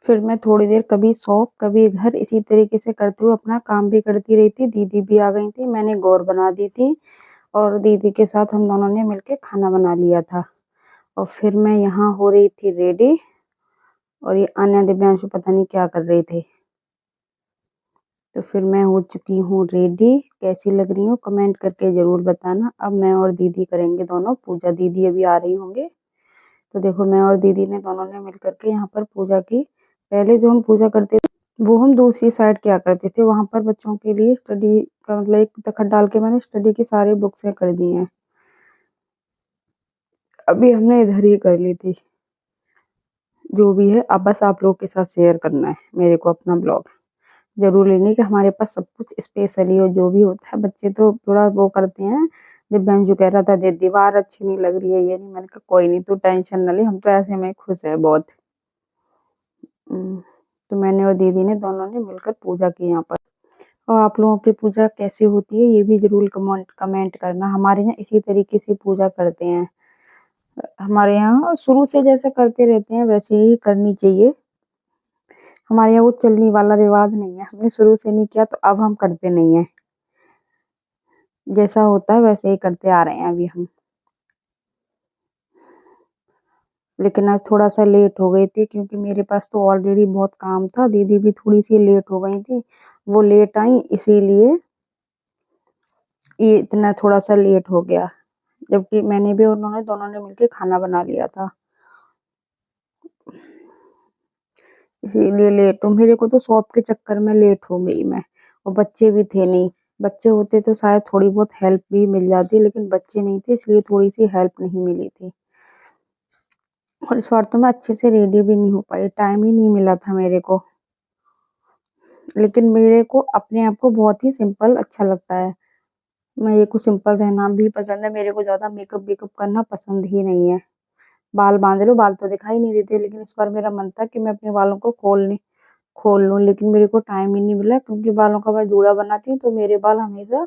फिर मैं थोड़ी देर कभी शॉप कभी घर इसी तरीके से करते हुए अपना काम भी करती रही थी। दीदी भी आ गई थी, मैंने गौर बना दी थी और दीदी के साथ हम दोनों ने मिलके खाना बना लिया था। और फिर मैं यहाँ हो रही थी रेडी और ये आन्या दिव्यांशु पता नहीं क्या कर रहे थे। तो फिर मैं हो चुकी हूँ रेडी। कैसी लग रही हूँ कमेंट करके ज़रूर बताना। अब मैं और दीदी करेंगे दोनों पूजा। दीदी अभी आ रही होंगे। तो देखो मैं और दीदी ने दोनों ने मिल करके यहाँ पर पूजा की। पहले जो हम पूजा करते थे वो हम दूसरी साइड क्या करते थे, वहाँ पर बच्चों के लिए स्टडी का मतलब एक तखत डाल के मैंने स्टडी की सारी बुक्स कर दी हैं। अभी हमने इधर ही कर ली थी। जो भी है अब बस आप लोगों के साथ शेयर करना है मेरे को अपना ब्लॉग। जरूरी नहीं कि हमारे पास सब कुछ स्पेशली हो, जो भी होता है बच्चे तो थोड़ा वो करते हैं। दिव्यांशु कह रहा था दे दीवार अच्छी नहीं लग रही है, ये नहीं। मैंने कहा कोई नहीं, तू टेंशन न ले, हम तो ऐसे में खुश है बहुत। तो मैंने और दीदी ने दोनों ने मिलकर पूजा की यहाँ पर। और आप लोगों की पूजा कैसी होती है ये भी जरूर कमेंट करना। हमारे यहाँ इसी तरीके से पूजा करते हैं। हमारे यहाँ शुरू से जैसे करते रहते हैं वैसे ही करनी चाहिए। हमारे यहाँ वो चलने वाला रिवाज नहीं है, हमने शुरू से नहीं किया तो अब हम करते नहीं है। जैसा होता है वैसे ही करते आ रहे हैं अभी हम। लेकिन आज थोड़ा सा लेट हो गई थी क्योंकि मेरे पास तो ऑलरेडी बहुत काम था। दीदी भी थोड़ी सी लेट हो गई थी, वो लेट आई इसीलिए ये इतना थोड़ा सा लेट हो गया। जबकि मैंने भी उन्होंने दोनों ने मिलके खाना बना लिया था, इसीलिए लेट हो। मेरे को तो शॉप के चक्कर में लेट हो गई मैं। और बच्चे भी थे नहीं, बच्चे होते तो शायद थोड़ी बहुत हेल्प भी मिल जाती, लेकिन बच्चे नहीं थे इसलिए थोड़ी सी हेल्प नहीं मिली थी। और इस बार तो मैं अच्छे से रेडी भी नहीं हो पाई, टाइम ही नहीं मिला था मेरे को। लेकिन मेरे को अपने आप को बहुत ही सिंपल अच्छा लगता है। मेरे को सिंपल रहना भी पसंद है, मेरे को ज्यादा मेकअप वेकअप करना पसंद ही नहीं है। बाल बांध लो, बाल तो दिखाई नहीं देते, लेकिन इस बार मेरा मन था कि मैं अपने बालों को खोल लूं, लेकिन मेरे को टाइम ही नहीं मिला क्योंकि बालों का मैं जूड़ा बनाती हूँ तो मेरे बाल हमेशा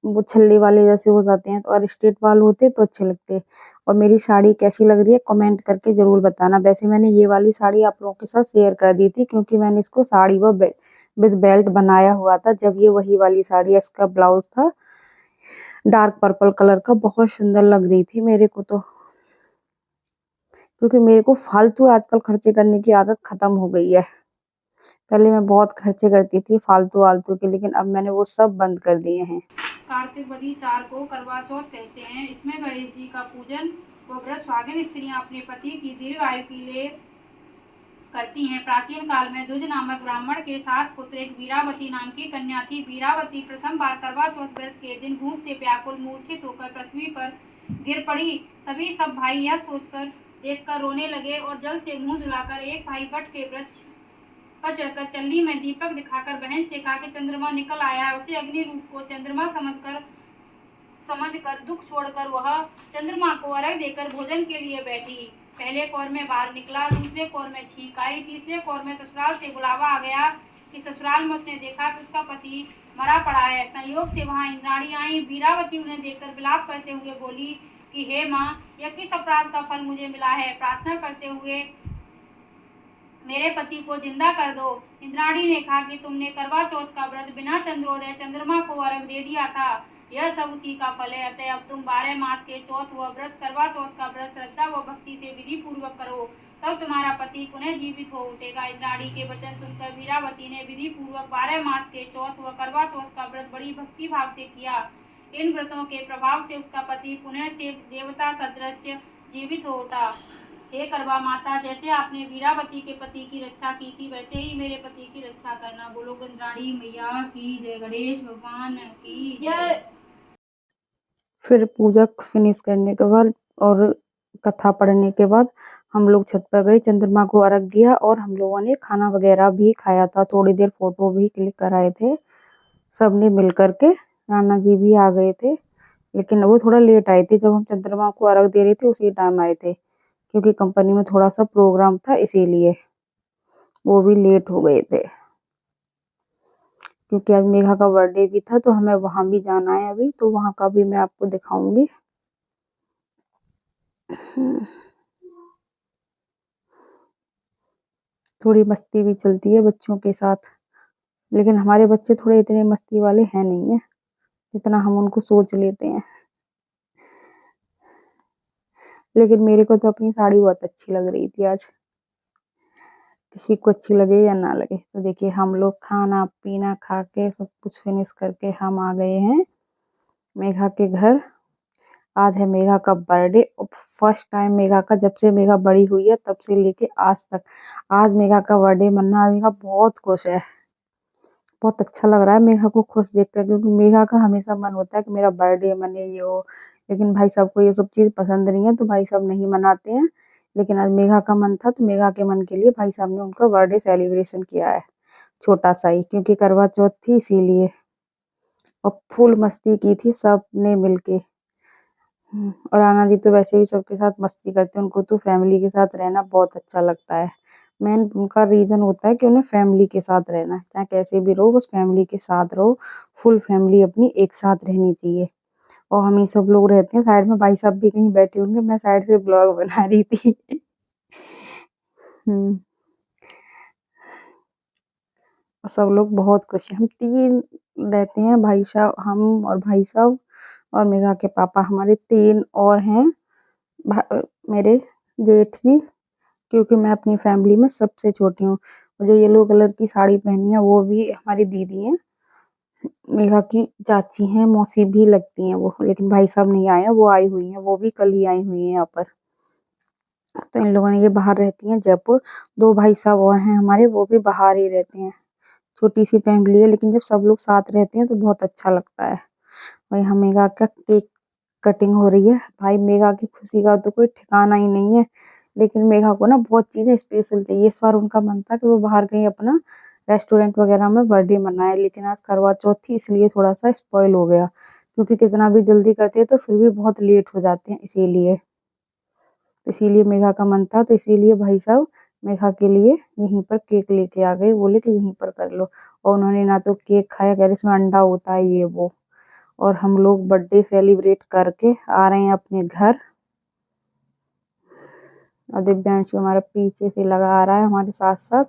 वो छल्ले वाले जैसे हो जाते हैं। और स्ट्रेट बाल होते तो अच्छे लगते। और मेरी साड़ी कैसी लग रही है कमेंट करके जरूर बताना। वैसे मैंने ये वाली साड़ी आप लोगों के साथ शेयर कर दी थी क्योंकि मैंने इसको साड़ी व विद बेल्ट बनाया हुआ था जब ये वही वाली साड़ी है। इसका ब्लाउज था डार्क पर्पल कलर का, बहुत सुंदर लग रही थी मेरे को तो। क्योंकि मेरे को फालतू आजकल खर्चे करने की आदत खत्म हो गई है। पहले मैं बहुत खर्चे करती थी फालतू आलतू के, लेकिन अब मैंने वो सब बंद कर दिए हैं। कार्तिक बदी 4 को करवा चौथ कहते हैं। इसमें गणेश जी का पूजन व व्रत सुहागिन स्त्रियां अपने पति की दीर्घ आयु के लिए करती हैं। प्राचीन काल में दुज नामक ब्राह्मण के 7 पुत्र एक वीरावती नाम की कन्या थी। वीरावती प्रथम बार करवा चौथ व्रत के दिन भूख से व्याकुल मूर्छित होकर पृथ्वी पर गिर पड़ी। तभी सब भाई यह सोचकर देखकर रोने लगे और जल से मुंह धुलाकर एक भाई वट के वृक्ष पर चढ़कर चल्ली में दीपक दिखाकर बहन से कहा कि चंद्रमा निकल आया है। उसे अग्नि रूप को चंद्रमा समझकर दुख छोड़कर वह चंद्रमा को अर्घ्य देकर भोजन के लिए बैठी। पहले कौर में बाहर निकला, दूसरे कौर में छींक आई, तीसरे कौर में ससुराल से बुलावा आ गया कि ससुराल में उसने देखा कि उसका पति मरा पड़ा है। संयोग से वहां इंद्राणी आई। वीरावती उन्हें देखकर विलाप करते हुए बोली कि हे माँ, यह किस अपराध का फल मुझे मिला है? प्रार्थना करते हुए मेरे पति को जिंदा कर दो। इंद्राणी ने कहा कि तुमने करवा चौथ का व्रत बिना चंद्रोदय चंद्रमा को अर्घ्य दे दिया था, यह सब उसी का फल है। अतः अब तुम 12 मास के चौथ व व्रत करवा चौथ का व्रत श्रद्धा व भक्ति से विधि पूर्वक करो, तब तुम्हारा पति पुनः जीवित हो उठेगा। इंद्राणी के वचन सुनकर वीरावती ने विधि पूर्वक 12 मास के चौथ व करवा चौथ का व्रत बड़ी भक्ति भाव से किया। इन व्रतों के प्रभाव से उसका पति पुनः से देवता सदृश जीवित हो उठा। हे करवा माता, जैसे आपने वीरावती के पति की रक्षा की थी वैसे ही मेरे पति की रक्षा करना। बोलो गंद्राणी मैया की जय, गणेश भगवान की जय। फिर पूजा फिनिश करने के बाद और कथा पढ़ने के बाद हम लोग छत पर गए, चंद्रमा को अर्घ दिया और हम लोगों ने खाना वगैरह भी खाया था। थोड़ी देर फोटो भी क्लिक कराए थे सबने मिल करके। नाना जी भी आ गए थे, लेकिन वो थोड़ा लेट आए थे। जब हम चंद्रमा को अर्घ दे रहे थे उसी टाइम आए थे क्योंकि कंपनी में थोड़ा सा प्रोग्राम था, इसीलिए वो भी लेट हो गए थे। क्योंकि आज मेघा का बर्थडे भी था तो हमें वहां भी जाना है अभी, तो वहां का भी मैं आपको दिखाऊंगी। थोड़ी मस्ती भी चलती है बच्चों के साथ। लेकिन हमारे बच्चे थोड़े इतने मस्ती वाले हैं नहीं है जितना हम उनको सोच लेते हैं। लेकिन मेरे को तो अपनी साड़ी बहुत अच्छी लग रही थी आज। किसी को अच्छी लगे या ना लगे। तो देखिए हम लोग खाना पीना खा के सब कुछ फिनिश करके हम आ गए हैं मेघा के घर। आज है मेघा का बर्थडे और फर्स्ट टाइम मेघा का, जब से मेघा बड़ी हुई है तब से लेके आज तक आज मेघा का बर्थडे मना। आज मेघा बहुत खुश है। बहुत अच्छा लग रहा है मेघा को खुश देखकर, क्योंकि मेघा का हमेशा मन होता है कि मेरा बर्थडे मने ये हो। लेकिन भाई साहब को ये सब चीज पसंद नहीं है तो भाई साहब नहीं मनाते हैं। लेकिन आज मेघा का मन था तो मेघा के मन के लिए भाई साहब ने उनका बर्थडे सेलिब्रेशन किया है, छोटा सा ही, क्योंकि करवा चौथ थी इसीलिए। और फुल मस्ती की थी सबने मिलके। और आनंद जी तो वैसे भी सबके साथ मस्ती करते हैं, उनको तो फैमिली के साथ रहना बहुत अच्छा लगता है। मेन उनका रीजन होता है कि उन्हें फैमिली के साथ रहना है, चाहे कैसे भी रहो बस फैमिली के साथ रहो। फुल फैमिली अपनी एक साथ रहनी चाहिए। और हम ही सब लोग रहते हैं साइड में, भाई साहब भी कहीं बैठे होंगे, मैं साइड से ब्लॉग बना रही थी। हम्म। और सब लोग बहुत खुश हैं। हम तीन रहते हैं, भाई साहब, हम और भाई साहब और मेघा के पापा, हमारे तीन और हैं मेरे जेठ जी, क्योंकि मैं अपनी फैमिली में सबसे छोटी हूँ। और जो येलो कलर की साड़ी पहनी है वो भी हमारी दीदी है, मेघा की चाची हैं, मौसी भी लगती हैं वो। लेकिन भाई साहब नहीं आए हैं, वो आई हुई हैं, वो भी कल ही आई हुई हैं यहाँ पर। तो इन लोगों ने, ये बाहर रहती हैं जयपुर। दो भाई साहब और हैं हमारे, वो भी बाहर ही रहते हैं। छोटी सी फैमिली है, लेकिन जब सब लोग साथ रहते हैं तो बहुत अच्छा लगता है। वही हम मेघा का केक कटिंग हो रही है। भाई मेघा की खुशी का तो कोई ठिकाना ही नहीं है। लेकिन मेघा को ना बहुत चीजें स्पेशल चाहिए। इस बार उनका मन था कि वो बाहर कहीं अपना रेस्टोरेंट वगैरह में बर्थडे मनाए, लेकिन आज करवा चौथ थी इसलिए थोड़ा सा स्पॉइल हो गया। क्योंकि कितना भी जल्दी करते हैं तो फिर भी बहुत लेट हो जाते हैं, इसीलिए मेघा का मन था, तो इसीलिए भाई साहब मेघा के लिए यहीं पर केक लेके आ गए, बोले कि यहीं पर कर लो। और उन्होंने ना तो केक खाया, कह रहे इसमें अंडा होता है ये वो। और हम लोग बर्थडे सेलिब्रेट करके आ रहे हैं अपने घर। और दिव्यांशु हमारा पीछे से लगा आ रहा है हमारे साथ साथ,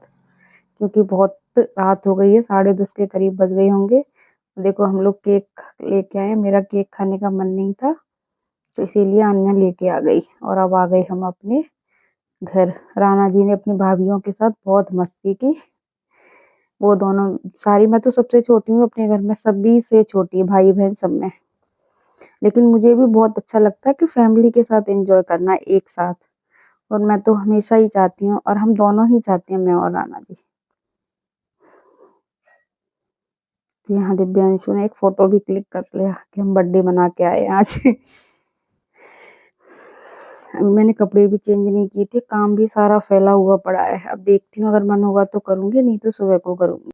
क्योंकि बहुत रात हो गई है, 10:30 के करीब बज गए होंगे। देखो हम लोग केक लेके आए, मेरा केक खाने का मन नहीं था तो इसीलिए अन्य लेके आ गई। और अब आ गए हम अपने घर। राणा जी ने अपनी भाभीियों के साथ बहुत मस्ती की। वो दोनों सारी, मैं तो सबसे छोटी हूँ अपने घर में, सभी से छोटी, भाई बहन सब में। लेकिन मुझे भी बहुत अच्छा लगता है कि फैमिली के साथ एंजॉय करना एक साथ। और मैं तो हमेशा ही चाहती हूँ, और हम दोनों ही चाहते हैं, मैं और राणा जी। जी हाँ, दिव्यांशु ने एक फोटो भी क्लिक कर लिया कि हम बर्थडे मना के आए आज। मैंने कपड़े भी चेंज नहीं किए थे, काम भी सारा फैला हुआ पड़ा है। अब देखती हूँ, अगर मन होगा तो करूंगी, नहीं तो सुबह को करूंगी।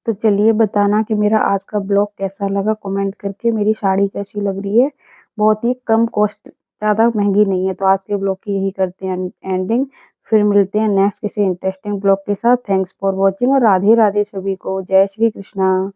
तो चलिए बताना कि मेरा आज का ब्लॉग कैसा लगा कमेंट करके। मेरी साड़ी कैसी लग रही है, बहुत ही कम कॉस्ट, ज़्यादा महंगी नहीं है। तो आज के ब्लॉग की यही करते हैं एंडिंग। फिर मिलते हैं नेक्स्ट किसी इंटरेस्टिंग ब्लॉग के साथ। थैंक्स फॉर वॉचिंग और राधे राधे सभी को। जय श्री कृष्णा।